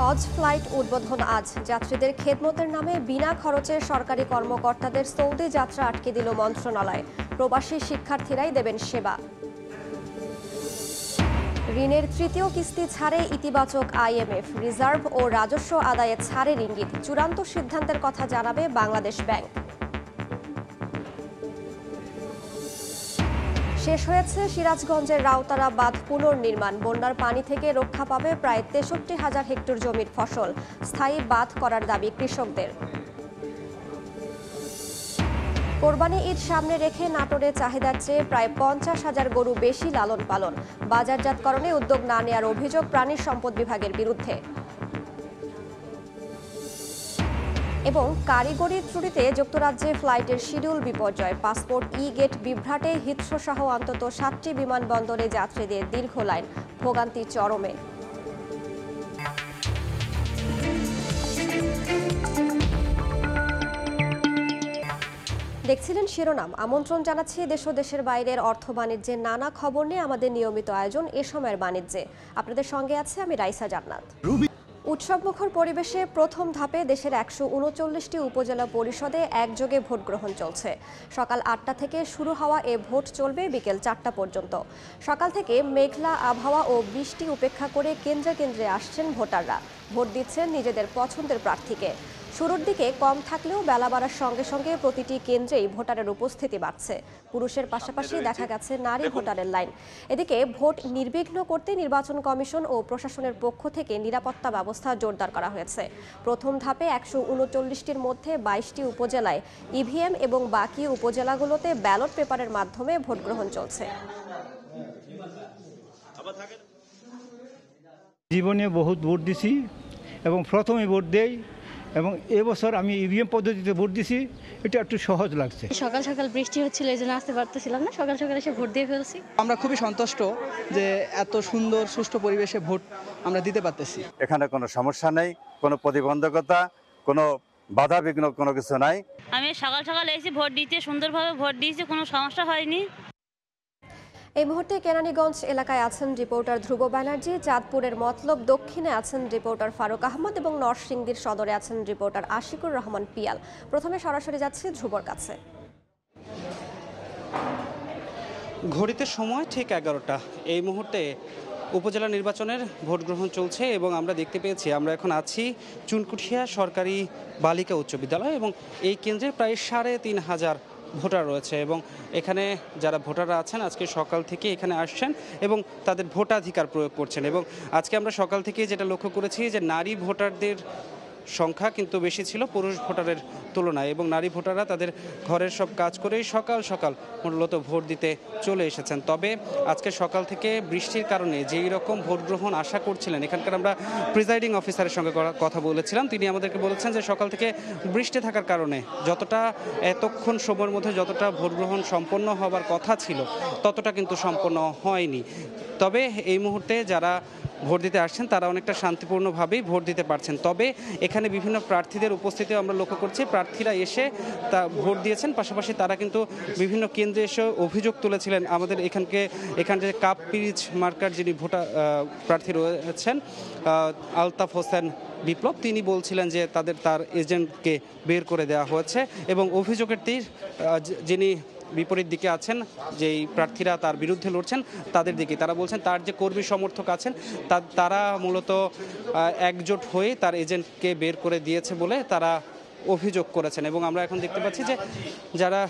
হজ flight উদ্বোধন আজ। যাত্রীদের খেদমতের নামে বিনা খরচে সরকারি কর্মকর্তাদের সৌদি যাত্রা আটকে দিল মন্ত্রণালয়। প্রবাসী শিক্ষার্থীরাই দেবেন সেবা। ঋণের তৃতীয় কিস্তি ছাড়ে ইতিবাচক আইএমএফ। রিজার্ভ ও রাজস্ব আদায়ে ছাড়ের ইঙ্গিত। চূড়ান্ত সিদ্ধান্তের কথা জানাবে বাংলাদেশ ব্যাংক। শেষ হয়েছে সিরাজগঞ্জের রাউতারা বাঁধ পুনর্নির্মাণ। বন্যার পানি থেকে রক্ষা পাবে প্রায় ৬৩,০০০ হেক্টর জমির ফসল। স্থায়ী বাঁধ করার দাবি কৃষকদের। কোরবানি ঈদ সামনে রেখে নাটোরে চাহিদার চেয়ে প্রায় ৫০,০০০ গরু বেশি লালন পালন। বাজারজাতকরণে উদ্যোগ না নেওয়ার অভিযোগ প্রাণী সম্পদ বিভাগের বিরুদ্ধে। এবং কারিগরি ত্রুটিতে যুক্তরাজ্যে ফ্লাইটের শিডিউল বিপর্যয়। পাসপোর্ট ই গেট বিভ্রাটে হিথ্রো সহ অন্তত ৭টি বিমানবন্দরে যাত্রীদের দীর্ঘ লাইন। ভোগান্তি চরমে। দেখছিলেন শিরোনাম। আমন্ত্রণ জানাচ্ছি দেশ ও দেশের বাইরের অর্থ বাণিজ্যের নানা খবর নিয়ে আমাদের নিয়মিত আয়োজন এ সময়ের বাণিজ্যে। আপনাদের সঙ্গে আছে আমি রাইসা জান্নাত। উৎসবমুখর পরিবেশে প্রথম ধাপে দেশের ১৩৯টি উপজেলা পরিষদে একযোগে ভোট গ্রহণ চলছে। সকাল ৮টা থেকে শুরু হওয়া এ ভোট চলবে বিকেল ৪টা পর্যন্ত। সকাল থেকে মেঘলা আবহাওয়া ও বৃষ্টি উপেক্ষা করে কেন্দ্রে কেন্দ্রে আসছেন ভোটাররা। ভোট দিচ্ছেন নিজেদের পছন্দের প্রার্থীকে। শুরুর দিকে কম থাকলেও বেলা বাড়ার সঙ্গে সঙ্গে প্রতিটি কেন্দ্রেই ভোটারের উপস্থিতি বাড়ছে। পুরুষের পাশাপাশি দেখা গেছে নারী ভোটারের লাইন। এদিকে ভোট নির্বিঘ্ন করতে নির্বাচন কমিশন ও প্রশাসনের পক্ষ থেকে নিরাপত্তা ব্যবস্থা জোরদার করা হয়েছে। প্রথম ধাপে ১৩৯টির মধ্যে ২২টি উপজেলায় ইভিএম এবং বাকি উপজেলাগুলোতে ব্যালট পেপারের মাধ্যমে ভোট গ্রহণ চলছে। জীবনে বহুত ভোট দিছি এবং প্রথমে ভোট দেই এবং এবছর আমি ইভিএম পদ্ধতিতে ভোট দিছি। এটা একটু সহজ লাগছে। সকাল সকাল বৃষ্টি হচ্ছিল, এই জন্য আসতে পারতেছিলাম না। সকাল সকাল এসে ভোট দিয়ে ফেলছি। আমরা খুবই সন্তুষ্ট যে এত সুন্দর সুষ্ঠু পরিবেশে ভোট আমরা দিতে পারতেছি। এখানে কোনো সমস্যা নেই, কোনো প্রতিবন্ধকতা, কোনো বাধা বিঘ্ন কোনো কিছু নাই। আমি সকাল সকাল এসে ভোট দিতে সুন্দরভাবে ভোট দিয়েছি, কোনো সমস্যা হয়নি। এই মুহূর্তে কেরানীগঞ্জ এলাকায় আছেন রিপোর্টার ধ্রুব ব্যানার্জি, চাঁদপুরের মতলব দক্ষিণে আছেন রিপোর্টার ফারুক আহমদ এবং নরসিংদীর সদরে আছেন রিপোর্টার আশিকুর রহমান পিয়াল। প্রথমে সরাসরি যাচ্ছে ধ্রুবর কাছে। ঘড়িতে সময় ঠিক 11টা। এই মুহূর্তে উপজেলা নির্বাচনের ভোট গ্রহণ চলছে এবং আমরা দেখতে পেয়েছি, আমরা এখন আছি চুনকুঠিয়া সরকারি বালিকা উচ্চ বিদ্যালয় এবং এই কেন্দ্রে প্রায় ৩৫০০ ভোটার রয়েছে এবং এখানে যারা ভোটাররা আছেন আজকে সকাল থেকে এখানে আসছেন এবং তাদের ভোটাধিকার প্রয়োগ করছেন। এবং আজকে আমরা সকাল থেকে যেটা লক্ষ্য করেছি যে নারী ভোটারদের সংখ্যা কিন্তু বেশি ছিল পুরুষ ভোটারের তুলনায় এবং নারী ভোটাররা তাদের ঘরের সব কাজ করেই সকাল সকাল মূলত ভোট দিতে চলে এসেছেন। তবে আজকে সকাল থেকে বৃষ্টির কারণে যেই রকম ভোট গ্রহণ আশা করছিলেন, এখানকার আমরা প্রিজাইডিং অফিসারের সঙ্গে কথা বলেছিলাম, তিনি আমাদেরকে বলেছেন যে সকাল থেকে বৃষ্টি থাকার কারণে যতটা এতক্ষণ সময়ের মধ্যে যতটা ভোট গ্রহণ সম্পন্ন হবার কথা ছিল ততটা কিন্তু সম্পন্ন হয়নি। তবে এই মুহূর্তে যারা ভোট দিতে আসছেন তারা অনেকটা শান্তিপূর্ণভাবেই ভোট দিতে পারছেন। তবে এখানে বিভিন্ন প্রার্থীদের উপস্থিতিও আমরা লক্ষ্য করছি। প্রার্থীরা এসে তা ভোট দিয়েছেন, পাশাপাশি তারা কিন্তু বিভিন্ন কেন্দ্রে এসে অভিযোগ তুলেছিলেন। আমাদের এখানে কাপ পিরিচ মার্কার যিনি প্রার্থী রয়েছেন আলতাফ হোসেন বিপ্লব, তিনি বলছিলেন যে তার এজেন্টকে বের করে দেওয়া হয়েছে এবং অভিযোগের তীর যিনি বিপরীত দিকে আছেন, যেই প্রার্থীরা তার বিরুদ্ধে লড়ছেন তাদের দিকে, তারা বলছেন তার যে কর্মী সমর্থক আছেন তারা মূলত একজোট হয়ে তার এজেন্টকে বের করে দিয়েছে বলে তারা অভিযোগ করেছেন। এবং আমরা এখন দেখতে পাচ্ছি যে যারা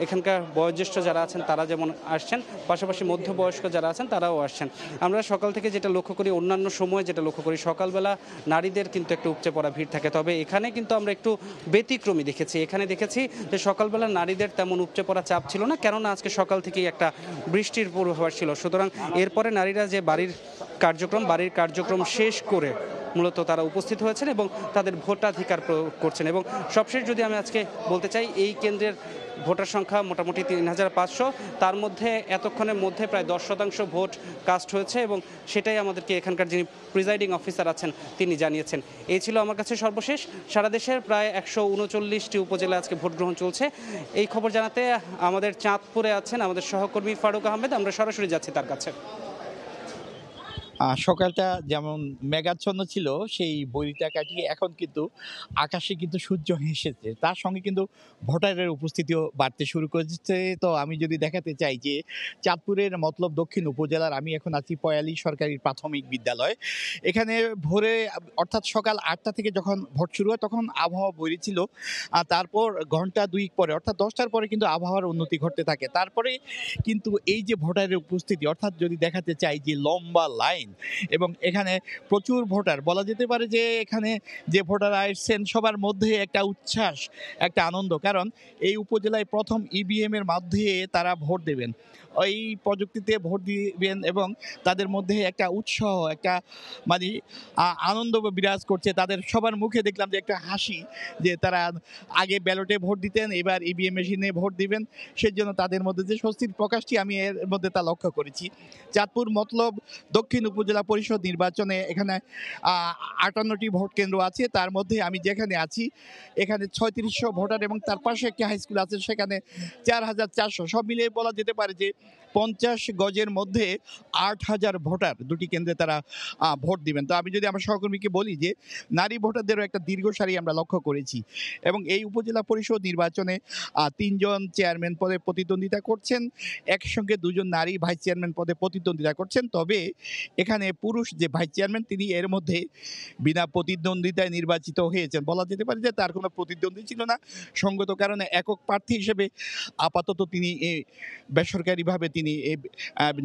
এখানকার বয়োজ্যেষ্ঠ যারা আছেন তারা যেমন আসছেন, পাশাপাশি মধ্যবয়স্ক যারা আছেন তারাও আসছেন। আমরা সকাল থেকে যেটা লক্ষ্য করি, অন্যান্য সময় যেটা লক্ষ্য করি, সকালবেলা নারীদের কিন্তু একটু উপচে পড়া ভিড় থাকে। তবে এখানে কিন্তু আমরা একটু ব্যতিক্রমী দেখেছি। এখানে দেখেছি যে সকালবেলা নারীদের তেমন উপচে পড়া চাপ ছিল না, কেননা আজকে সকাল থেকেই একটা বৃষ্টির পূর্বাভাস ছিল। সুতরাং এরপরে নারীরা যে বাড়ির কার্যক্রম শেষ করে মূলত তারা উপস্থিত হয়েছেন এবং তাদের ভোটাধিকার প্রয়োগ করছেন। এবং সবশেষ যদি আমি আজকে বলতে চাই, এই কেন্দ্রের ভোটার সংখ্যা মোটামুটি ৩৫০০, তার মধ্যে এতক্ষণের মধ্যে প্রায় 10% ভোট কাস্ট হয়েছে এবং সেটাই আমাদেরকে এখানকার যিনি প্রিজাইডিং অফিসার আছেন তিনি জানিয়েছেন। এই ছিল আমার কাছে সর্বশেষ। সারা দেশের প্রায় ১৩৯টি উপজেলায় আজকে ভোট গ্রহণ চলছে। এই খবর জানাতে আমাদের চাঁদপুরে আছেন আমাদের সহকর্মী ফারুক আহমেদ, আমরা সরাসরি যাচ্ছি তার কাছে। সকালটা যেমন মেঘাচ্ছন্ন ছিল সেই বৈরিতা কাটিয়ে এখন কিন্তু আকাশে কিন্তু সূর্য হেসেছে, তার সঙ্গে কিন্তু ভোটারের উপস্থিতিও বাড়তে শুরু করেছে। তো আমি যদি দেখাতে চাই যে চাঁদপুরের মতলব দক্ষিণ উপজেলার আমি এখন আছি পয়ালি সরকারি প্রাথমিক বিদ্যালয়। এখানে ভোরে অর্থাৎ সকাল 8টা থেকে যখন ভোট শুরু হয় তখন আবহাওয়া বৈরী ছিল, তারপর ঘন্টা 2 পরে অর্থাৎ 10টার পরে কিন্তু আবহাওয়ার উন্নতি ঘটতে থাকে। তারপরে কিন্তু এই যে ভোটারের উপস্থিতি অর্থাৎ যদি দেখাতে চাই যে লম্বা লাইন এবং এখানে প্রচুর ভোটার, বলা যেতে পারে যে এখানে যে ভোটার আসছেন সবার মধ্যে একটা উচ্ছ্বাস, একটা আনন্দ, কারণ এই উপজেলায় প্রথম ইভিএম এর মাধ্যমে তারা ভোট দেবেন, ওই প্রযুক্তিতে ভোট দিবেন এবং তাদের মধ্যে একটা উৎসাহ, একটা মানে আনন্দ বিরাজ করছে। তাদের সবার মুখে দেখলাম যে একটা হাসি, যে তারা আগে ব্যালটে ভোট দিতেন এবার ইভিএম মেশিনে ভোট দিবেন, সেজন্য তাদের মধ্যে যে স্বস্তির প্রকাশটি আমি এর মধ্যে তা লক্ষ্য করেছি। চাঁদপুর মতলব দক্ষিণ উপজেলা পরিষদ নির্বাচনে এখানে 58টি ভোট কেন্দ্র আছে, তার মধ্যে আমি যেখানে আছি এখানে 3600 ভোটার এবং তার পাশে একটি হাই স্কুল আছে সেখানে 4400, সব মিলিয়ে বলা যেতে পারে যে 50 গজের মধ্যে 8000 ভোটার দুটি কেন্দ্রে তারা ভোট দিবেন। তো আমি যদি আমার সহকর্মীকে বলি যে নারী ভোটারদেরও একটা দীর্ঘ সারি আমরা লক্ষ্য করেছি এবং এই উপজেলা পরিষদ নির্বাচনে 3 জন চেয়ারম্যান পদে প্রতিদ্বন্দ্বিতা করছেন, একসঙ্গে 2 জন নারী ভাইস চেয়ারম্যান পদে প্রতিদ্বন্দ্বিতা করছেন। তবে এখানে পুরুষ যে ভাইস চেয়ারম্যান তিনি এর মধ্যে বিনা প্রতিদ্বন্দ্বিতায় নির্বাচিত হয়েছেন, বলা যেতে পারে যে তার কোনো প্রতিদ্বন্দ্বী ছিল না, সঙ্গত কারণে একক প্রার্থী হিসেবে আপাতত তিনি বেসরকারিভাবে তিনি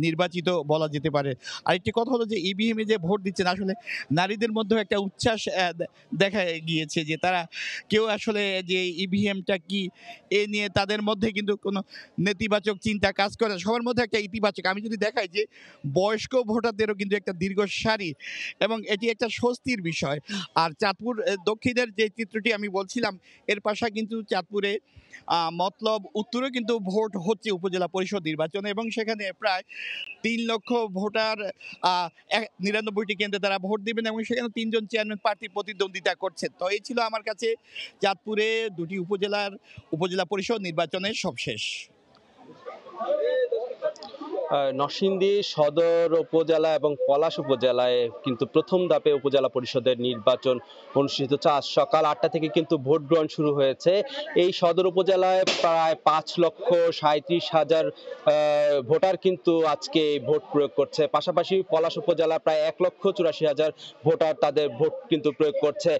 নির্বাচিত বলা যেতে পারে। আরেকটি কথা হলো যে ইভিএমে যে ভোট দিচ্ছেন আসলে নারীদের মধ্যেও একটা উচ্ছ্বাস দেখা গিয়েছে, যে তারা কেউ আসলে যে ইভিএমটা কি এ নিয়ে তাদের মধ্যে কিন্তু কোনো নেতিবাচক চিন্তা কাজ করে, সবার মধ্যে একটা ইতিবাচক। আমি যদি দেখাই যে বয়স্ক ভোটারদেরও কিন্তু একটা দীর্ঘ সারি এবং এটি একটা স্বস্তির বিষয়। আর চাঁদপুর দক্ষিণের যে চিত্রটি আমি বলছিলাম এর পাশা কিন্তু চাঁদপুরে মতলব উত্তরে কিন্তু ভোট হচ্ছে উপজেলা পরিষদ নির্বাচনে এবং সেখানে প্রায় 3 লক্ষ ভোটার 99টি কেন্দ্রে তারা ভোট দিবেন এবং সেখানে 3 জন চেয়ারম্যান প্রার্থী প্রতিদ্বন্দ্বিতা করছেন। তো এই ছিল আমার কাছে চাঁদপুরে দুটি উপজেলা পরিষদ নির্বাচনের সবশেষ। নরসিংদী সদর উপজেলা এবং পলাশ উপজেলায় কিন্তু প্রথম ধাপে উপজেলা পরিষদের নির্বাচন অনুষ্ঠিত হচ্ছে। আজ সকাল 8টা থেকে কিন্তু ভোট গ্রহণ শুরু হয়েছে। এই সদর উপজেলায় প্রায় 5,37,000 ভোটার কিন্তু আজকে ভোট প্রয়োগ করছে। পাশাপাশি পলাশ উপজেলা প্রায় 1,84,000 ভোটার তাদের ভোট কিন্তু প্রয়োগ করছে।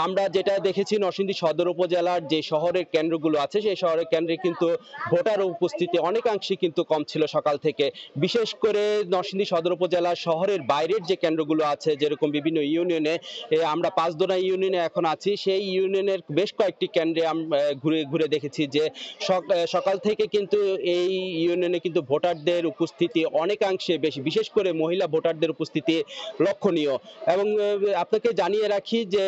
আমরা যেটা দেখেছি নরসিংদী সদর উপজেলার যে শহরের কেন্দ্রগুলো আছে সেই শহরের কেন্দ্রে কিন্তু ভোটার উপস্থিতি অনেকাংশে কিন্তু কম ছিল সকাল থেকে। বিশেষ করে নরসিংদী সদর উপজেলা শহরের বাইরের যে কেন্দ্রগুলো আছে, যেরকম বিভিন্ন ইউনিয়নে, আমরা পাঁচদোনা ইউনিয়নে এখন আছি, সেই ইউনিয়নের বেশ কয়েকটি কেন্দ্রে ঘুরে ঘুরে দেখেছি যে সকাল থেকে কিন্তু এই ইউনিয়নে কিন্তু ভোটারদের উপস্থিতি অনেকাংশে বেশি, বিশেষ করে মহিলা ভোটারদের উপস্থিতি লক্ষণীয়। এবং আপনাকে জানিয়ে রাখি যে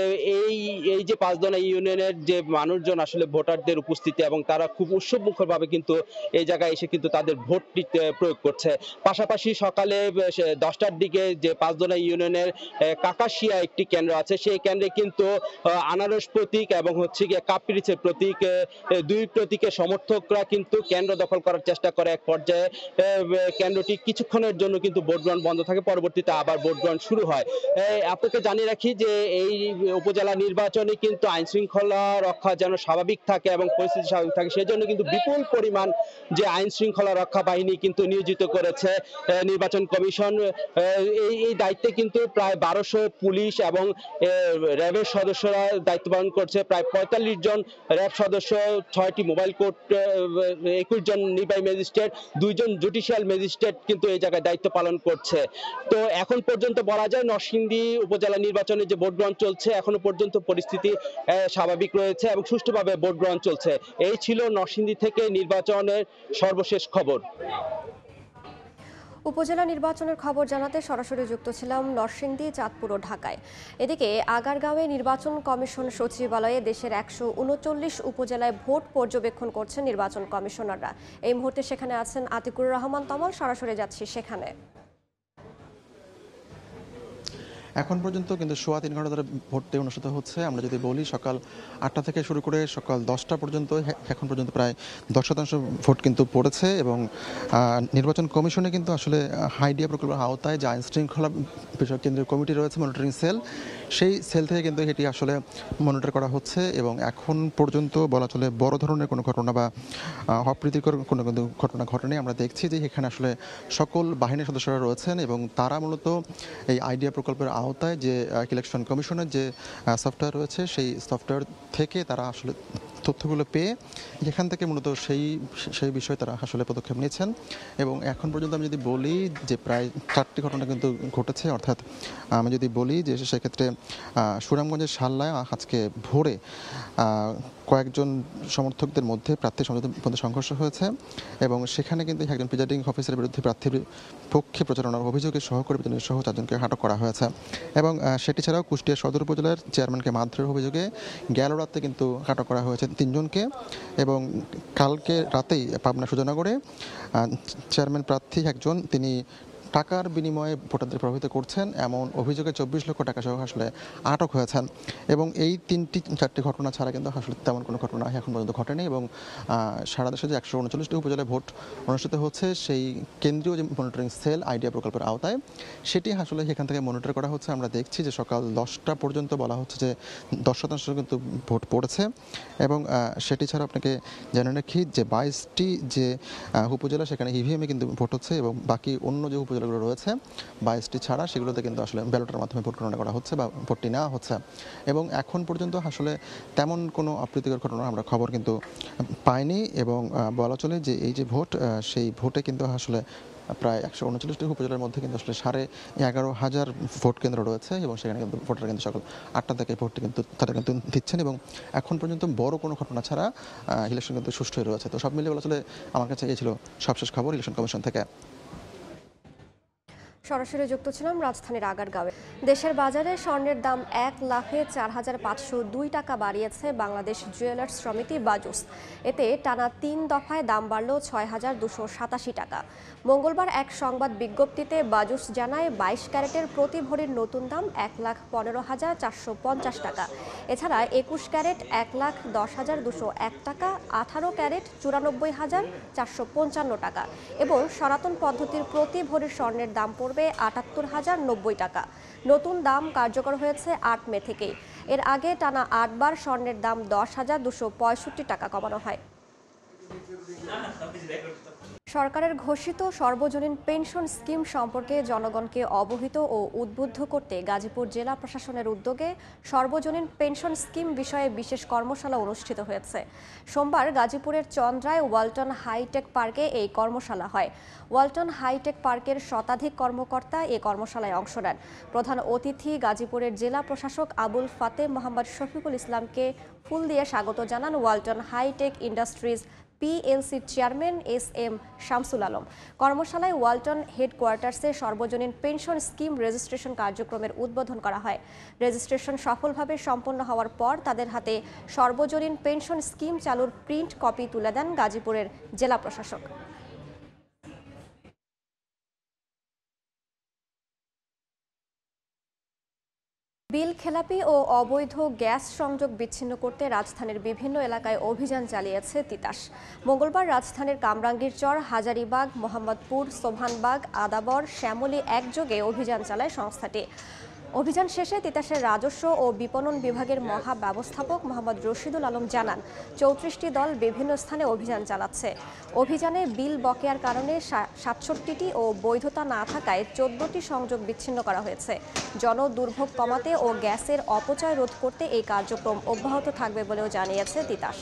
এই যে পাঁচদোনা ইউনিয়নের যে মানুষজন আসলে ভোটারদের উপস্থিতি এবং তারা খুব উৎসবমুখরভাবে কিন্তু এই জায়গায় এসে কিন্তু তাদের ভোটটি প্রয়োগ করছে। পাশাপাশি সকালে 10টার দিকে যে পাঁচদোনা ইউনিয়নের কাকাশিয়া একটি কেন্দ্র আছে সেই কেন্দ্রে কিন্তু আনারস প্রতীক এবং হচ্ছে গিয়ে কাপরিচের প্রতীক, দুই প্রতীকের সমর্থকরা কিন্তু কেন্দ্র দখল করার চেষ্টা করে। এক পর্যায়ে কেন্দ্রটি কিছুক্ষণের জন্য কিন্তু ভোট গ্রহণ বন্ধ থাকে, পরবর্তীতে আবার ভোট গ্রহণ শুরু হয়। আপনাকে জানিয়ে রাখি যে এই উপজেলা নির্বাচনে কিন্তু আইন শৃঙ্খলা রক্ষা যেন স্বাভাবিক থাকে এবং পরিস্থিতি স্বাভাবিক থাকে সেজন্য কিন্তু বিপুল পরিমাণ যে আইন শৃঙ্খলা রক্ষা বাহিনী কিন্তু নিয়োজিত করেছে নির্বাচন কমিশন। এই দায়িত্বে কিন্তু প্রায় 1200 পুলিশ এবং র্যাবের সদস্যরা দায়িত্ব পালন করছে। প্রায় 45 জন র্যাব সদস্য, 6টি মোবাইল কোর্ট, 21 জন নির্বাহী ম্যাজিস্ট্রেট, 2 জন জুডিশিয়াল ম্যাজিস্ট্রেট কিন্তু এই জায়গায় দায়িত্ব পালন করছে। তো এখন পর্যন্ত বলা যায় নরসিংদী উপজেলা নির্বাচনে যে ভোট গ্রহণ চলছে এখনো পর্যন্ত পরিস্থিতি স্বাভাবিক রয়েছে এবং সুষ্ঠুভাবে ভোট গ্রহণ চলছে। এই ছিল নরসিংদী থেকে নির্বাচনের সর্বশেষ খবর। উপজেলা নির্বাচনের খবর জানাতে সরাসরি যুক্ত ছিলাম নরসিংদী, চাঁদপুর ও ঢাকায়। এদিকে আগারগাঁওয়ে নির্বাচন কমিশন সচিবালয়ে দেশের 139 উপজেলায় ভোট পর্যবেক্ষণ করছেন নির্বাচন কমিশনাররা। এই মুহূর্তে সেখানে আছেন আতিকুর রহমান তমল, সরাসরি যাচ্ছি সেখানে। এখন পর্যন্ত কিন্তু 3.25 ঘন্টা ধরে ভোটটি অনুষ্ঠিত হচ্ছে। আমরা যদি বলি সকাল 8টা থেকে শুরু করে সকাল 10টা পর্যন্ত এখন পর্যন্ত প্রায় 10% ভোট কিন্তু পড়েছে এবং নির্বাচন কমিশনে কিন্তু আসলে হাইডিয়া প্রকল্পের আওতায় যে আইন শৃঙ্খলা বিষয়ক কেন্দ্রীয় কমিটি রয়েছে, মনিটরিং সেল, সেই সেল থেকে কিন্তু এটি আসলে মনিটর করা হচ্ছে এবং এখন পর্যন্ত বলা চলে বড় ধরনের কোনো ঘটনা বা অপ্রীতিকর কোনো কিন্তু ঘটনা ঘটেনি। আমরা দেখছি যে এখানে আসলে সকল বাহিনীর সদস্যরা রয়েছেন এবং তারা মূলত এই আইডিয়া প্রকল্পের আওতায় যে ইলেকশন কমিশনের যে সফটওয়্যার রয়েছে সেই সফটওয়্যার থেকে তারা আসলে তথ্যগুলো পেয়ে এখান থেকে মূলত সেই বিষয়ে তারা আসলে পদক্ষেপ নিয়েছেন এবং এখন পর্যন্ত আমি যদি বলি যে প্রায় 4টি ঘটনা কিন্তু ঘটেছে। অর্থাৎ আমি যদি বলি যে সেক্ষেত্রে সুনামগঞ্জের শাল্লায় আজকে ভোরে কয়েকজন সমর্থকদের মধ্যে প্রার্থীর মধ্যে সংঘর্ষ হয়েছে এবং সেখানে কিন্তু একজন প্রিজাইডিং অফিসারের বিরুদ্ধে প্রার্থীর পক্ষে প্রচারণার অভিযোগে সহকর্মী সহ 4 জনকে আটক করা হয়েছে এবং সেটি ছাড়াও কুষ্টিয়া সদর উপজেলার চেয়ারম্যানকে মারধরের অভিযোগে গেল রাতে কিন্তু আটক করা হয়েছে 3 জনকে এবং কালকে রাতেই পাবনা সুজানগরে চেয়ারম্যান প্রার্থী একজন তিনি টাকার বিনিময়ে ভোটারদের প্রভাবিত করছেন এমন অভিযোগে 24 লক্ষ টাকা সহ আসলে আটক হয়েছেন এবং এই 3-4টি ঘটনা ছাড়া কিন্তু আসলে তেমন কোনো ঘটনা এখন পর্যন্ত ঘটেনি এবং সারা দেশে যে 139টি উপজেলায় ভোট অনুষ্ঠিত হচ্ছে সেই কেন্দ্রীয় যে মনিটরিং সেল আইডিয়া প্রকল্পের আওতায় সেটি আসলে এখান থেকে মনিটর করা হচ্ছে। আমরা দেখছি যে সকাল 10টা পর্যন্ত বলা হচ্ছে যে 10% কিন্তু ভোট পড়েছে এবং সেটি ছাড়া আপনাকে জানিয়ে রাখি যে 22টি যে উপজেলা সেখানে ইভিএমে কিন্তু ভোট হচ্ছে এবং বাকি অন্য যে উপজেলা রয়েছে 22টি ছাড়া সেগুলোতে কিন্তু আসলে ব্যালটের মাধ্যমে ভোট গণনা করা হচ্ছে বা ভোটটি নেওয়া হচ্ছে এবং এখন পর্যন্ত আসলে তেমন কোনো অপ্রীতিকর ঘটনার আমরা খবর কিন্তু পাইনি এবং বলা চলে যে এই যে ভোট সেই ভোটে কিন্তু আসলে প্রায় 139টি উপজেলার মধ্যে কিন্তু আসলে 11,500 ভোট কেন্দ্র রয়েছে এবং সেখানে কিন্তু ভোটাররা কিন্তু সকাল 8টা থেকে ভোটটি কিন্তু তারা কিন্তু দিচ্ছেন এবং এখন পর্যন্ত বড় কোনো ঘটনা ছাড়া ইলেকশন কিন্তু সুষ্ঠুই রয়েছে। তো সব মিলিয়ে বলা চলে আমার কাছে এই ছিল সবশেষ খবর ইলেকশন কমিশন থেকে। সরাসরি যুক্ত ছিলাম রাজধানীর আগারগাঁওয়ে। দেশের বাজারে স্বর্ণের দাম 1,04,502 টাকা বাড়িয়েছে বাংলাদেশ জুয়েলার্স সমিতি বাজুস। এতে টানা 3 দফায় দাম বাড়ল 6,287 টাকা। মঙ্গলবার এক সংবাদ বিজ্ঞপ্তিতে বাজুস জানায় 22 ক্যারেটের প্রতি ভরির নতুন দাম 1,15,450 টাকা। এছাড়া 21 ক্যারেট 1,10,201 টাকা, 18 ক্যারেট 94,455 টাকা এবং সনাতন পদ্ধতির প্রতি ভরির স্বর্ণের দাম পড়বে 78,090 টাকা। নতুন দাম কার্যকর হয়েছে 8 মে থেকেই। এর আগে টানা 8 বার স্বর্ণের দাম 10,265 টাকা কমানো হয়। সরকারের ঘোষিত সর্বজনীন পেনশন স্কিম সম্পর্কে জনগণকে অবহিত ও উদ্বুদ্ধ করতে গাজীপুর জেলা প্রশাসনের উদ্যোগে সর্বজনীন পেনশন স্কিম বিষয়ে বিশেষ কর্মশালা অনুষ্ঠিত হয়েছে। সোমবার গাজীপুরের চন্দ্রায় ওয়ালটন হাইটেক পার্কে এই কর্মশালা হয়। ওয়ালটন হাইটেক পার্কের শতাধিক কর্মকর্তা এই কর্মশালায় অংশ নেন। প্রধান অতিথি গাজীপুরের জেলা প্রশাসক আবুল ফাতে মোহাম্মদ শফিকুল ইসলামকে ফুল দিয়ে স্বাগত জানান ওয়ালটন হাইটেক ইন্ডাস্ট্রিজ পিএলসির চেয়ারম্যান SM শামসুল আলম। কর্মশালায় ওয়ালটন হেডকোয়ার্টার্সে সর্বজনীন পেনশন স্কিম রেজিস্ট্রেশন কার্যক্রমের উদ্বোধন করা হয়। রেজিস্ট্রেশন সফলভাবে সম্পন্ন হওয়ার পর তাদের হাতে সর্বজনীন পেনশন স্কিম চালুর প্রিন্ট কপি তুলে দেন গাজীপুরের জেলা প্রশাসক। বিল খেলাপি ও অবৈধ গ্যাস সংযোগ বিচ্ছিন্ন করতে রাজধানীর বিভিন্ন এলাকায় অভিযান চালিয়েছে তিতাস। মঙ্গলবার রাজধানীর কামরাঙ্গীরচর, হাজারীবাগ, মোহাম্মদপুর, সোভানবাগ, আদাবর, শ্যামলী একযোগে অভিযান চালায় সংস্থাটি। অভিযান শেষে তিতাসের রাজস্ব ও বিপণন বিভাগের মহাব্যবস্থাপক মোহাম্মদ রশিদুল আলম জানান 34টি দল বিভিন্ন স্থানে অভিযান চালাচ্ছে। অভিযানে বিল বকেয়ার কারণে 67টি ও বৈধতা না থাকায় 14টি সংযোগ বিচ্ছিন্ন করা হয়েছে। জনদুর্ভোগ কমাতে ও গ্যাসের অপচয় রোধ করতে এই কার্যক্রম অব্যাহত থাকবে বলেও জানিয়েছে তিতাস।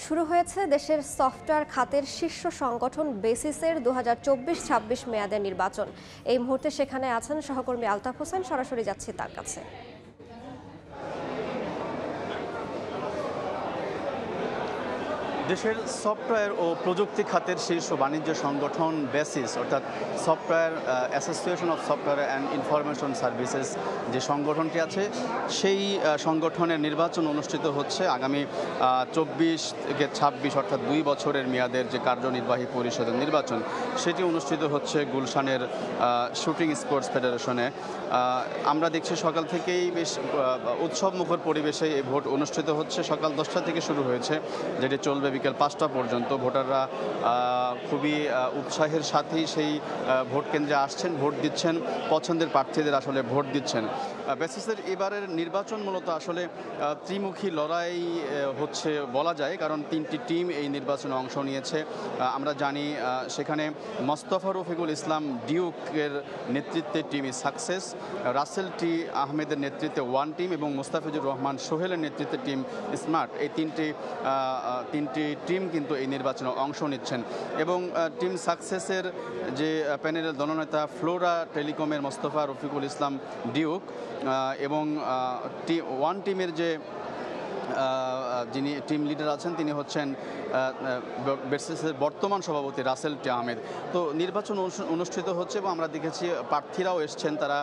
শুরু হয়েছে দেশের সফটওয়্যার খাতের শীর্ষ সংগঠন বেসিসের 2024-26 মেয়াদের নির্বাচন। এই মুহূর্তে সেখানে আছেন সহকর্মী আলতাফ হোসেন, সরাসরি যাচ্ছি তার কাছে। দেশের সফটওয়্যার ও প্রযুক্তি খাতের শীর্ষ বাণিজ্য সংগঠন বেসিস অর্থাৎ software association of software and information services যে সংগঠনটি আছে সেই সংগঠনের নির্বাচন অনুষ্ঠিত হচ্ছে আগামী 24 থেকে 26 অর্থাৎ 2 বছরের মেয়াদের যে কার্যনির্বাহী পরিষদের নির্বাচন সেটি অনুষ্ঠিত হচ্ছে গুলশানের শুটিং স্পোর্টস ফেডারেশনে। আমরা দেখছি সকাল থেকেই বেশ উৎসবমুখর পরিবেশে এই ভোট অনুষ্ঠিত হচ্ছে। সকাল 10টা থেকে শুরু হয়েছে, যেটি চলবে বিকেল 5টা পর্যন্ত। ভোটাররা খুবই উৎসাহের সাথেই সেই ভোট কেন্দ্রে আসছেন, ভোট দিচ্ছেন, পছন্দের প্রার্থীদের আসলে ভোট দিচ্ছেন। বেসিসের এবারের নির্বাচন মূলত আসলে ত্রিমুখী লড়াই হচ্ছে বলা যায়, কারণ 3টি টিম এই নির্বাচনে অংশ নিয়েছে। আমরা জানি সেখানে মোস্তফা রফিকুল ইসলাম ডিউকের নেতৃত্বে টিম সাকসেস, রাসেল টি আহমেদের নেতৃত্বে 1 টিম এবং মোস্তাফিজুর রহমান সোহেলের নেতৃত্বে টিম স্মার্ট, এই তিনটি টিম কিন্তু এই নির্বাচনে অংশ নিচ্ছেন। এবং টিম সাকসেসের যে প্যানেলের দলনেতা ফ্লোরা টেলিকমের মোস্তফা রফিকুল ইসলাম ডিউক এবং 1 টিমের যে যিনি টিম লিডার আছেন তিনি হচ্ছেন বেসিসের বর্তমান সভাপতি রাসেল টি আহমেদ। তো নির্বাচন অনুষ্ঠিত হচ্ছে এবং আমরা দেখেছি প্রার্থীরাও এসছেন, তারা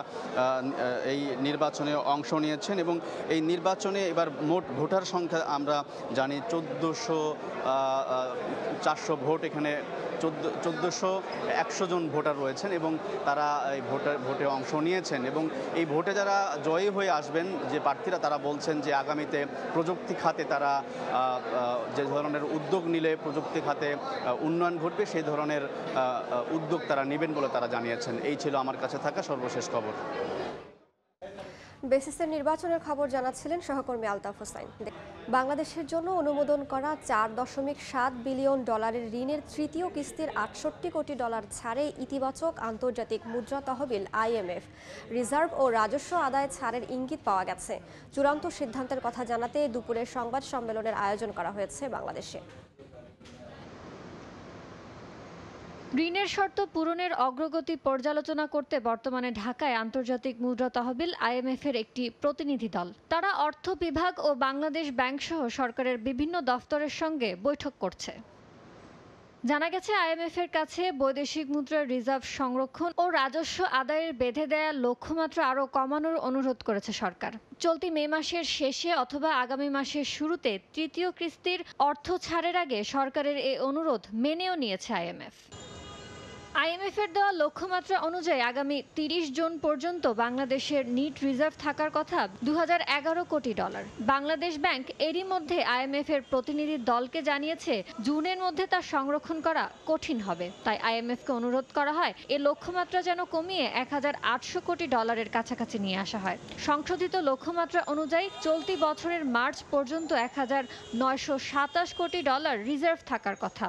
এই নির্বাচনে অংশ নিয়েছেন এবং এই নির্বাচনে এবার মোট ভোটার সংখ্যা আমরা জানি 1400 ভোট, এখানে 1400 জন ভোটার রয়েছেন এবং তারা এই ভোটে অংশ নিয়েছেন। এবং এই ভোটে যারা জয়ী হয়ে আসবেন যে প্রার্থীরা, তারা বলছেন যে আগামীতে প্রযুক্তি খাতে তারা যে ধরনের উদ্যোগ নিলে প্রযুক্তি খাতে উন্নয়ন ঘটবে সেই ধরনের উদ্যোগ তারা নেবেন বলে তারা জানিয়েছেন। এই ছিল আমার কাছে থাকা সর্বশেষ খবর। বেসিসের নির্বাচনের খবর জানাচ্ছিলেন সহকর্মী আলতাফ হোসাইন। বাংলাদেশের জন্য অনুমোদন করা $4.7 বিলিয়ন ঋণের তৃতীয় কিস্তির $68 কোটি ছাড়ে ইতিবাচক আন্তর্জাতিক মুদ্রা তহবিল IMF রিজার্ভ ও রাজস্ব আদায় ছাড়ের ইঙ্গিত পাওয়া গেছে। চূড়ান্ত সিদ্ধান্তের কথা জানাতে দুপুরে সংবাদ সম্মেলনের আয়োজন করা হয়েছে বাংলাদেশে। ঋণের শর্ত পূরণের অগ্রগতি পর্যালোচনা করতে বর্তমানে ঢাকায় আন্তর্জাতিক মুদ্রা তহবিল IMF-এর একটি প্রতিনিধি দল। তারা অর্থ বিভাগ ও বাংলাদেশ ব্যাংক সহ সরকারের বিভিন্ন দফতরের সঙ্গে বৈঠক করছে। জানা গেছে IMF-এর কাছে বৈদেশিক মুদ্রার রিজার্ভ সংরক্ষণ ও রাজস্ব আদায়ের বেঁধে দেয়া লক্ষ্যমাত্রা আরও কমানোর অনুরোধ করেছে সরকার। চলতি মে মাসের শেষে অথবা আগামী মাসের শুরুতে তৃতীয় কিস্তির অর্থ ছাড়ের আগে সরকারের এই অনুরোধ মেনেও নিয়েছে IMF। IMF-এর দেওয়া লক্ষ্যমাত্রা অনুযায়ী আগামী 30 জুন পর্যন্ত বাংলাদেশের নিট রিজার্ভ থাকার কথা $2011 কোটি। বাংলাদেশ ব্যাংক এরই মধ্যে IMF-এর প্রতিনিধি দলকে জানিয়েছে জুনের মধ্যে তা সংরক্ষণ করা কঠিন হবে। তাই IMF-কে অনুরোধ করা হয় এ লক্ষ্যমাত্রা যেন কমিয়ে $1800 কোটি কাছাকাছি নিয়ে আসা হয়। সংশোধিত লক্ষ্যমাত্রা অনুযায়ী চলতি বছরের মার্চ পর্যন্ত $1927 কোটি রিজার্ভ থাকার কথা।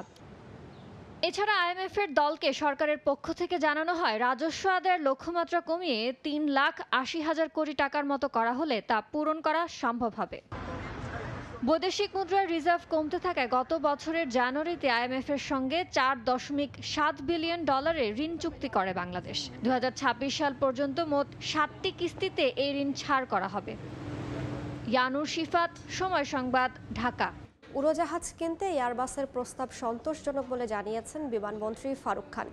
এছাড়া IMF-এর দলকে সরকারের পক্ষ থেকে জানানো হয় রাজস্ব আদায়ের লক্ষ্যমাত্রা কমিয়ে $3,80,000 কোটি মতো করা হলে তা পূরণ করা সম্ভব হবে। বৈদেশিক মুদ্রার রিজার্ভ কমতে থাকায় গত বছরের জানুয়ারিতে IMF-এর সঙ্গে $4.7 বিলিয়ন ঋণ চুক্তি করে বাংলাদেশ। 2026 সাল পর্যন্ত মোট 7টি কিস্তিতে এই ঋণ ছাড় করা হবে। ইয়ানুর শিফাত, সময় সংবাদ, ঢাকা। উড়োজাহাজ কিনতে এয়ারবাসের প্রস্তাব সন্তোষজনক বলে জানিয়েছেন বিমানমন্ত্রী ফারুক খান।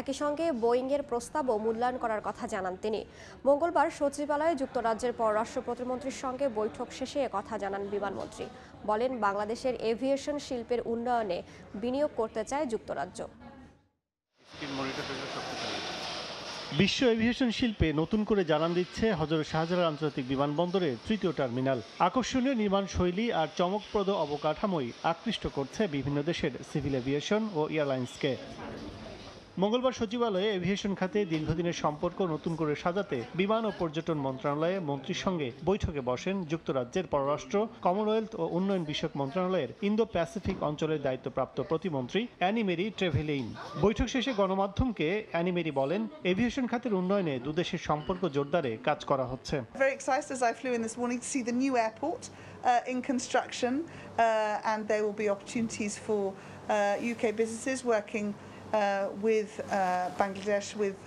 একই সঙ্গে বোয়িংয়ের প্রস্তাবও মূল্যায়ন করার কথা জানান তিনি। মঙ্গলবার সচিবালয়ে যুক্তরাজ্যের পররাষ্ট্র প্রতিমন্ত্রীর সঙ্গে বৈঠক শেষে কথা জানান বিমানমন্ত্রী। বলেন বাংলাদেশের এভিয়েশন শিল্পের উন্নয়নে বিনিয়োগ করতে চায় যুক্তরাজ্য। বিশ্ব এভিয়েশন শিল্পে নতুন করে জানান দিচ্ছে হযরত শাহজালাল আন্তর্জাতিক বিমানবন্দরের ৩য় টার্মিনাল। আকর্ষণীয় নির্মাণ শৈলী আর চমকপ্রদ অবকাঠামোই আকৃষ্ট করছে বিভিন্ন দেশের সিভিল এভিয়েশন ও এয়ারলাইন্সকে। মঙ্গলবার সচিবালয়ে এভিয়েশন খাতে দীর্ঘদিনের সম্পর্ক নতুন করে সাজাতে বিমান ও পর্যটন মন্ত্রণালয়ে মন্ত্রীর সঙ্গে বৈঠকে বসেন যুক্তরাজ্যের পররাষ্ট্র, কমনওয়েলথ ও উন্নয়ন বিষয়ক মন্ত্রণালয়ের ইন্দো প্যাসিফিক অঞ্চলের দায়িত্বপ্রাপ্ত প্রতিমন্ত্রী অ্যানি মেরি ট্রেভেলেইন। বৈঠক শেষে গণমাধ্যমকে অ্যানি মেরি বলেন, এভিয়েশন খাতের উন্নয়নে দুদেশের সম্পর্ক জোরদারে কাজ করা হচ্ছে। Very excited as I flew in this morning to see the new airport in construction and there will be opportunities for UK businesses working with Bangladesh, with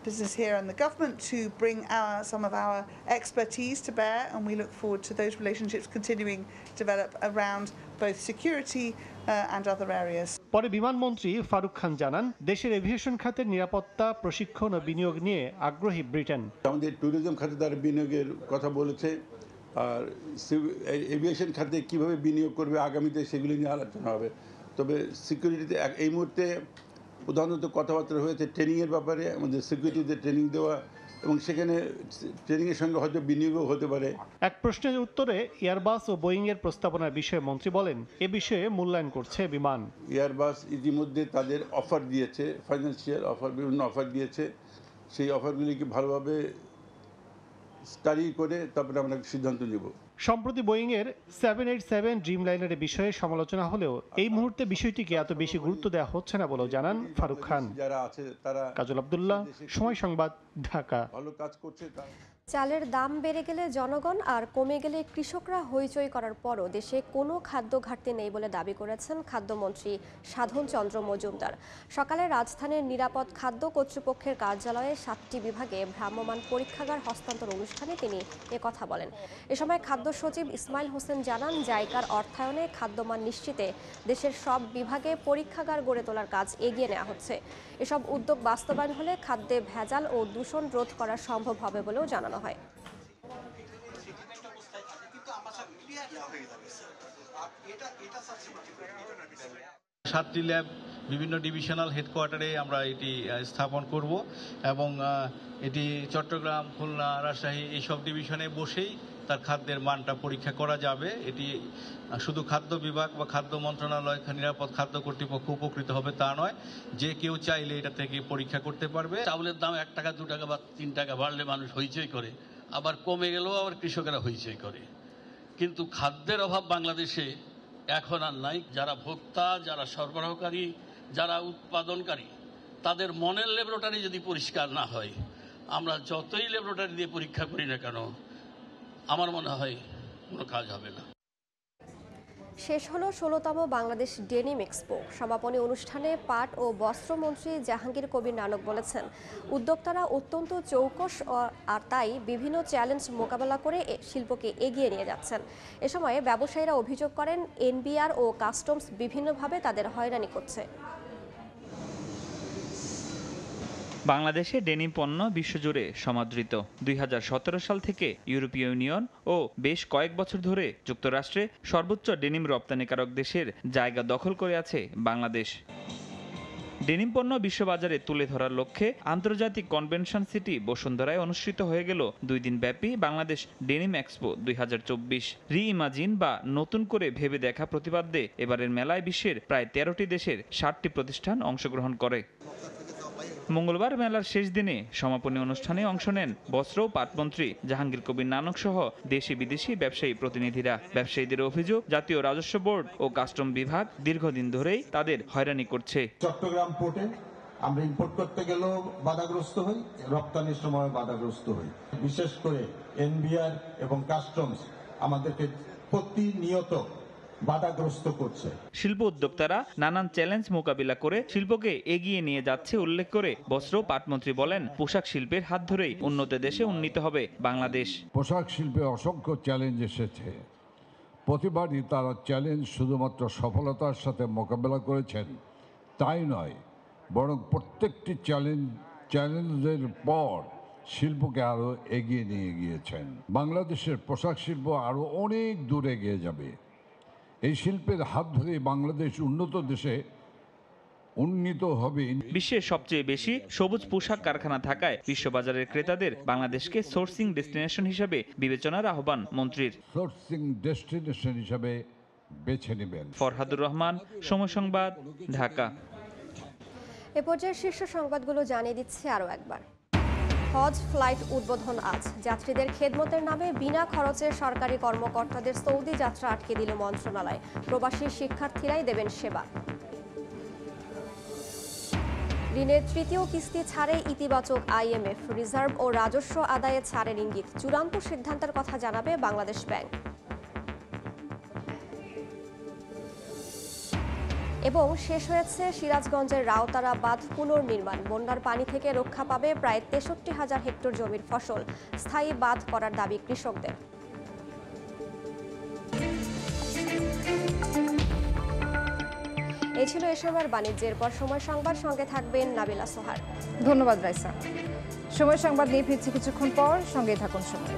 business here and the government to bring some of our expertise to bear, and we look forward to those relationships continuing to develop around both security and other areas. পরে বিমানমন্ত্রী ফারুক খান জানান, দেশের aviation খাতের নিরাপত্তা, প্রশিক্ষণ ও বিনিয়োগ নিয়ে আগ্রহী Britain. আমাদের ট্যুরিজম খাতে তারা বিনিয়োগের কথা বলেছে, আর এভিয়েশন খাতে কিভাবে বিনিয়োগ করবে আগামীতে সেগুলি নিয়ে আলোচনা হবে। তবে সিকিউরিটিতে এই মুহূর্তে প্রধানত কথাবার্তা হয়েছে ট্রেনিংয়ের ব্যাপারে, আমাদের সিকিউরিটিতে ট্রেনিং দেওয়া এবং সেখানে ট্রেনিংয়ের সঙ্গে হয়তো বিনিয়োগও হতে পারে। এক প্রশ্নের উত্তরে এয়ারবাস ও বোয়িং এর প্রস্তাবনার বিষয়ে মন্ত্রী বলেন, এ বিষয়ে মূল্যায়ন করছে বিমান। এয়ারবাস ইতিমধ্যে তাদের অফার দিয়েছে, ফাইন্যান্সিয়াল অফার, বিভিন্ন অফার দিয়েছে। সেই অফারগুলিকে ভালোভাবে স্টাডি করে তারপরে আমরা সিদ্ধান্ত নেব। সম্প্রতি বোয়িং এর 787 ড্রিম লাইনারের বিষয়ে সমালোচনা হলেও এই মুহূর্তে বিষয়টিকে এত বেশি গুরুত্ব দেওয়া হচ্ছে না বলেও জানান ফারুক খান। যারা আছে তারা কাজল আব্দুল্লাহ, সময় সংবাদ, ঢাকা। ভালো কাজ করছে। চালের দাম বেড়ে গেলে জনগণ আর কমে গেলে কৃষকরা হইচই করার পরও দেশে কোনো খাদ্য ঘাটতি নেই বলে দাবি করেছেন খাদ্যমন্ত্রী সাধন চন্দ্র মজুমদার। সকালে রাজধানীর নিরাপদ খাদ্য কর্তৃপক্ষের কার্যালয়ে 7টি বিভাগে ভ্রাম্যমাণ পরীক্ষাগার হস্তান্তর অনুষ্ঠানে তিনি একথা বলেন। এ সময় খাদ্য সচিব ইসমাইল হোসেন জানান, জাইকার অর্থায়নে খাদ্যমান নিশ্চিতে দেশের সব বিভাগে পরীক্ষাগার গড়ে তোলার কাজ এগিয়ে নেওয়া হচ্ছে। এসব উদ্যোগ বাস্তবায়ন হলে খাদ্যে ভেজাল ও দূষণ রোধ করা সম্ভব হবে বলেও জানানো হয়। সাতটি ল্যাব বিভিন্ন ডিভিশনাল হেডকোয়ার্টারে আমরা এটি স্থাপন করব এবং এটি চট্টগ্রাম, খুলনা, রাজশাহী এইসব ডিভিশনে বসেই তার খাদ্যের মানটা পরীক্ষা করা যাবে। এটি শুধু খাদ্য বিভাগ বা খাদ্য মন্ত্রণালয়, নিরাপদ খাদ্য কর্তৃপক্ষ উপকৃত হবে তা নয়, যে কেউ চাইলে এটা থেকে পরীক্ষা করতে পারবে। চাউলের দাম 1 টাকা 2 টাকা বা 3 টাকা বাড়লে মানুষ হইচই করে, আবার কমে গেলেও আবার কৃষকেরা হইচই করে। কিন্তু খাদ্যের অভাব বাংলাদেশে এখন আর নাই। যারা ভোক্তা, যারা সরবরাহকারী, যারা উৎপাদনকারী, তাদের মনের ল্যাবরেটরি যদি পরিষ্কার না হয়, আমরা যতই ল্যাবরেটরি দিয়ে পরীক্ষা করি না কেন, আমার মনে হয় কোনো কাজ হবে না। শেষ হলো 16তম বাংলাদেশ ডেনিম এক্সপো। সমাপনী অনুষ্ঠানে পাট ও বস্ত্রমন্ত্রী জাহাঙ্গীর কবির নানক বলেছেন, উদ্যোক্তারা অত্যন্ত চৌকস আর তাই বিভিন্ন চ্যালেঞ্জ মোকাবেলা করে শিল্পকে এগিয়ে নিয়ে যাচ্ছেন। এ সময় ব্যবসায়ীরা অভিযোগ করেন, এনবিআর ও কাস্টমস বিভিন্নভাবে তাদের হয়রানি করছে। বাংলাদেশে ডেনিম পণ্য বিশ্বজুড়ে সমাদৃত। 2017 সাল থেকে ইউরোপীয় ইউনিয়ন ও বেশ কয়েক বছর ধরে যুক্তরাষ্ট্রে সর্বোচ্চ ডেনিম রপ্তানিকারক দেশের জায়গা দখল করে আছে বাংলাদেশ। ডেনিম পণ্য বিশ্ববাজারে তুলে ধরার লক্ষ্যে আন্তর্জাতিক কনভেনশন সিটি বসুন্ধরায় অনুষ্ঠিত হয়ে গেল 2 দিন ব্যাপী বাংলাদেশ ডেনিম এক্সপো 2024। রি-ইমাজিন বা নতুন করে ভেবে দেখা প্রতিপাদ্যে এবারের মেলায় বিশ্বের প্রায় 13টি দেশের 60টি প্রতিষ্ঠান অংশগ্রহণ করে। মঙ্গলবার মেলার শেষ দিনে সমাপনী অনুষ্ঠানে অংশ নেন বস্ত্র ও পাটমন্ত্রী জাহাঙ্গীর কবির নানক সহ দেশি বিদেশি ব্যবসায়ী প্রতিনিধিরা। ব্যবসায়ীদের অভিযোগ, জাতীয় রাজস্ব বোর্ড ও কাস্টম বিভাগ দীর্ঘদিন ধরেই তাদের হয়রানি করছে। চট্টগ্রাম পোর্টে আমরা ইম্পোর্ট করতে গেলেও বাধাগ্রস্ত হই, রপ্তানির সময় বাধাগ্রস্ত হই। বিশেষ করে এনবিআর এবং কাস্টমস আমাদেরকে প্রতিনিয়ত বাধাগ্রস্ত করছে। শিল্প উদ্যোক্তারা নানান চ্যালেঞ্জ মোকাবিলা করে শিল্পকে এগিয়ে নিয়ে যাচ্ছে উল্লেখ করে বস্ত্র পাটমন্ত্রী বলেন, পোশাক শিল্পের হাত ধরেই উন্নত দেশে উন্নীত হবে বাংলাদেশ। পোশাক শিল্পে অসংখ্য চ্যালেঞ্জ এসেছে, প্রতিবারই তারা চ্যালেঞ্জ শুধুমাত্র সফলতার সাথে মোকাবেলা করেছেন তাই নয়, বরং প্রত্যেকটি চ্যালেঞ্জের পর শিল্পকে আরও এগিয়ে নিয়ে গিয়েছেন। বাংলাদেশের পোশাক শিল্প আরও অনেক দূর এগিয়ে যাবে। এই শিল্পের হাত ধরে বাংলাদেশ উন্নত দেশে উন্নীত হবে। বিশ্বের সবচেয়ে বেশি সবুজ পোশাক কারখানা থাকায় বিশ্ববাজারের ক্রেতাদের বাংলাদেশকে সোর্সিং ডেস্টিনেশন হিসেবে বিবেচনার আহ্বান মন্ত্রীর। সোর্সিং ডেস্টিনেশন হিসেবে বেছে নেবেন। ফরহাদুর রহমান, সময় সংবাদ, ঢাকা। এ পর্যায়ে শীর্ষ সংবাদগুলো জানিয়ে দিচ্ছি আরও একবার। হজ ফ্লাইট উদ্বোধন আজ। যাত্রীদের খেদমতের নামে বিনা খরচে সরকারি কর্মকর্তাদের সৌদি যাত্রা আটকে দিল মন্ত্রণালয়। প্রবাসী শিক্ষার্থীরাই দেবেন সেবা। ঋণের তৃতীয় কিস্তি ছাড়ে ইতিবাচক আইএমএফ। রিজার্ভ ও রাজস্ব আদায়ে ছাড়ের ইঙ্গিত। চূড়ান্ত সিদ্ধান্তের কথা জানাবে বাংলাদেশ ব্যাংক। এবং শেষ হয়েছে সিরাজগঞ্জের রাউতারা বাঁধ পুনর্নির্মাণ। বন্যার পানি থেকে রক্ষা পাবে প্রায় 63,000 হেক্টর জমির ফসল। স্থায়ী বাঁধ করার দাবি কৃষকদের। এই ছিল এ সময়ের বাণিজ্যের পর সময় সংবাদ, সঙ্গে থাকবেন নাবিলা সোহার। ধন্যবাদ রাইসা। সময় সংবাদ নিয়ে ফিরছি কিছুক্ষণ পর, সঙ্গে থাকুন সময়।